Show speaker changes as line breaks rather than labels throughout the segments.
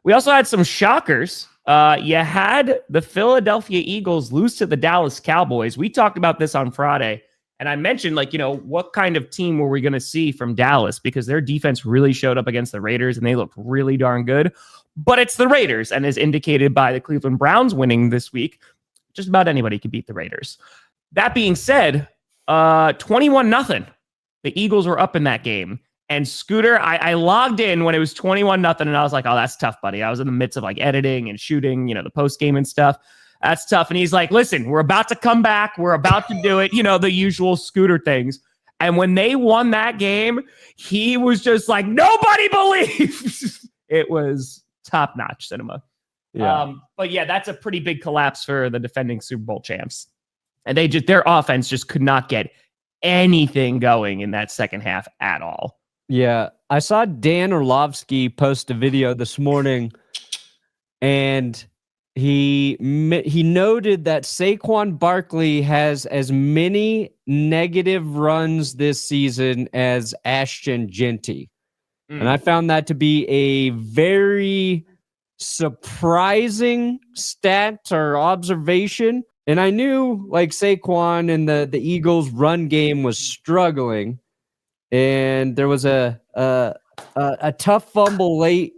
We also had some shockers. You had the Philadelphia Eagles lose to the Dallas Cowboys. We talked about this on Friday, and I mentioned, what kind of team were we going to see from Dallas, because their defense really showed up against the Raiders, and they looked really darn good. But it's the Raiders, and as indicated by the Cleveland Browns winning this week, just about anybody could beat the Raiders. That being said, 21-0. The Eagles were up in that game. And Scooter, I logged in when it was 21-0, and I was like, oh, that's tough, buddy. I was in the midst of editing and shooting, the post game and stuff. That's tough. And he's like, listen, we're about to come back. We're about to do it. The usual Scooter things. And when they won that game, he was just like, nobody believes. It was top-notch cinema.
Yeah.
But yeah, that's a pretty big collapse for the defending Super Bowl champs. And their offense just could not get anything going in that second half at all.
Yeah, I saw Dan Orlovsky post a video this morning, and he noted that Saquon Barkley has as many negative runs this season as Ashton Genty. And I found that to be a very surprising stat or observation. And I knew Saquon and the Eagles' run game was struggling. And there was a tough fumble late,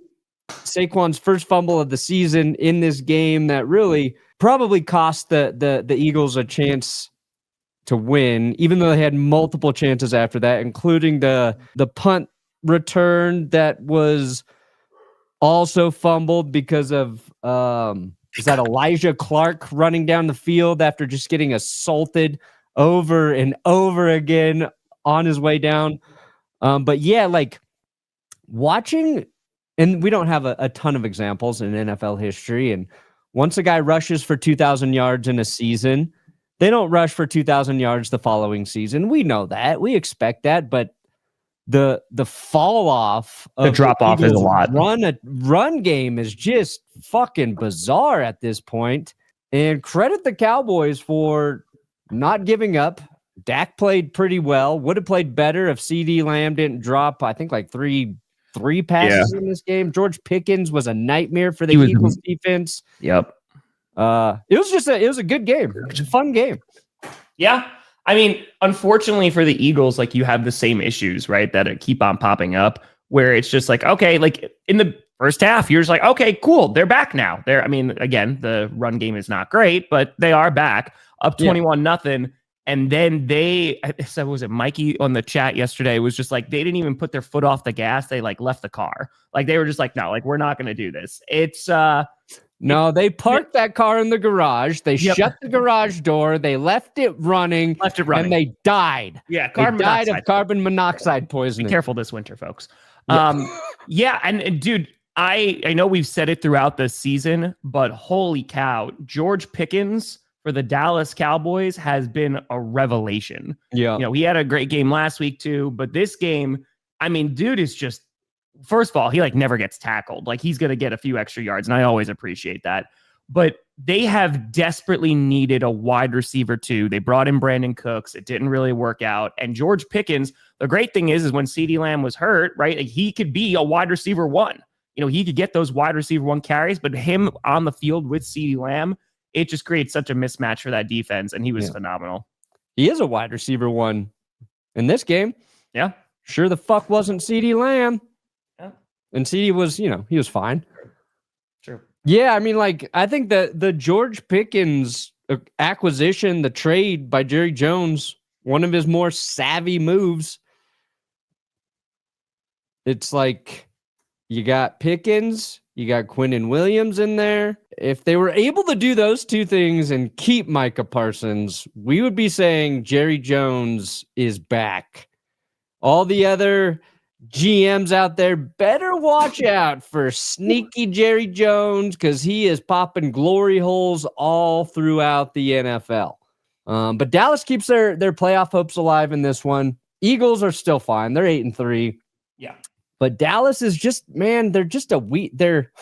Saquon's first fumble of the season in this game that really probably cost the Eagles a chance to win, even though they had multiple chances after that, including the punt return that was also fumbled because of is that Elijah Clark running down the field after just getting assaulted over and over again on his way down. But yeah, watching, and we don't have a ton of examples in NFL history. And once a guy rushes for 2,000 yards in a season, they don't rush for 2,000 yards the following season. We know that. We expect that. But the fall off,
the drop off is a lot.
Run game is just fucking bizarre at this point. And credit the Cowboys for not giving up. Dak played pretty well. Would have played better if CeeDee Lamb didn't drop, I think, three passes in this game. George Pickens was a nightmare for the Eagles defense.
Yep.
It was a good game. It was a fun game.
Yeah. I mean, unfortunately for the Eagles, you have the same issues, right, that keep on popping up, where it's just okay, in the first half, you're just okay, cool, they're back now. Again, the run game is not great, but they are back, up 21-0. And then was it Mikey on the chat yesterday was just they didn't even put their foot off the gas. They left the car. They were just no, we're not going to do this. It's
no, they parked that car in the garage. They shut the garage door. They left it running. And they died.
Yeah.
They died of carbon monoxide poisoning.
Be careful this winter, folks. Yeah. And dude, I know we've said it throughout the season, but holy cow, George Pickens for the Dallas Cowboys has been a revelation.
Yeah.
He had a great game last week too, but this game, dude is just, first of all, he never gets tackled. He's going to get a few extra yards, and I always appreciate that. But they have desperately needed a wide receiver too. They brought in Brandon Cooks. It didn't really work out. And George Pickens, the great thing is when CeeDee Lamb was hurt, right, he could be a wide receiver one. He could get those wide receiver one carries, but him on the field with CeeDee Lamb, it just creates such a mismatch for that defense, and he was phenomenal.
He is a wide receiver one in this game.
Yeah.
Sure the fuck wasn't CeeDee Lamb.
Yeah.
And CeeDee was, he was fine.
Sure.
Yeah, I think that the George Pickens acquisition, the trade by Jerry Jones, one of his more savvy moves. It's you got Pickens, you got Quinnen Williams in there. If they were able to do those two things and keep Micah Parsons, we would be saying Jerry Jones is back. All the other GMs out there better watch out for sneaky Jerry Jones, because he is popping glory holes all throughout the NFL. But Dallas keeps their playoff hopes alive in this one. Eagles are still fine. They're 8-3.
Yeah.
But Dallas is just, they're just they're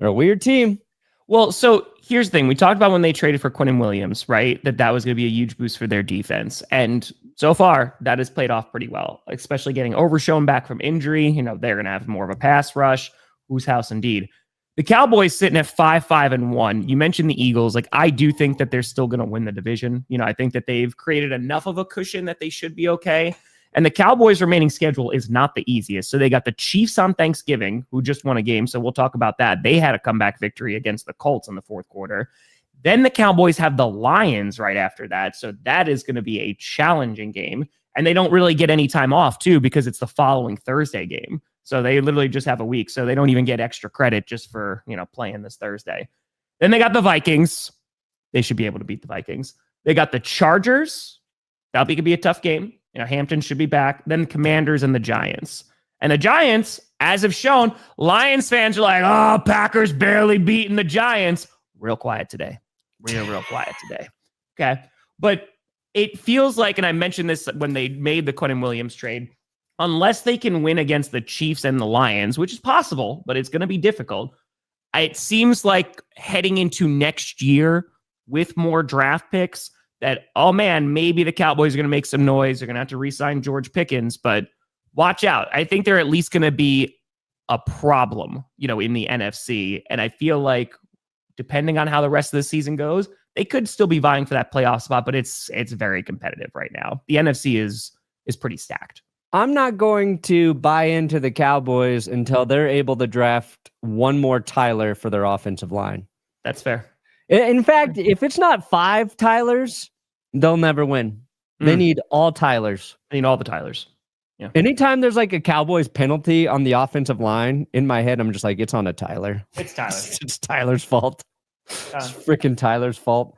a weird team.
Well, so here's the thing. We talked about when they traded for Quinnen Williams, right? That was going to be a huge boost for their defense. And so far, that has played off pretty well, especially getting Overshown back from injury. They're going to have more of a pass rush. whose house indeed. The Cowboys sitting at 5-5-1. You mentioned the Eagles. Like, I do think that they're still going to win the division. You know, I think that they've created enough of a cushion that they should be okay. And the Cowboys' remaining schedule is not the easiest. So they got the Chiefs on Thanksgiving, who just won a game. So we'll talk about that. They had a comeback victory against the Colts in the fourth quarter. Then the Cowboys have the Lions right after that. So that is going to be a challenging game. And they don't really get any time off, too, because it's the following Thursday game. So they literally just have a week. So they don't even get extra credit just for, you know, playing this Thursday. Then they got the Vikings. They should be able to beat the Vikings. They got the Chargers. That'll be a tough game. You know, Hampton should be back. Then the Commanders and the Giants. And the Giants, as have shown, Lions fans are like, oh, Packers barely beating the Giants. Real quiet today. Real quiet today. Okay. But it feels like, and I mentioned this when they made the Quentin Williams trade, unless they can win against the Chiefs and the Lions, which is possible, but it's going to be difficult. It seems like heading into next year with more draft picks that, oh man, maybe the Cowboys are going to make some noise. They're going to have to re-sign George Pickens, but watch out. I think they're at least going to be a problem, you know, in the NFC. And I feel like depending on how the rest of the season goes, they could still be vying for that playoff spot, but it's very competitive right now. The NFC is pretty stacked.
I'm not going to buy into the Cowboys until they're able to draft one more Tyler for their offensive line.
That's fair.
In fact, if it's not 5 Tylers, they'll never win. They need all Tylers.
They need all the Tylers. Yeah.
Anytime there's like a Cowboys penalty on the offensive line, in my head, I'm just like, it's on a Tyler.
It's Tyler.
It's Tyler's fault. It's freaking Tyler's fault.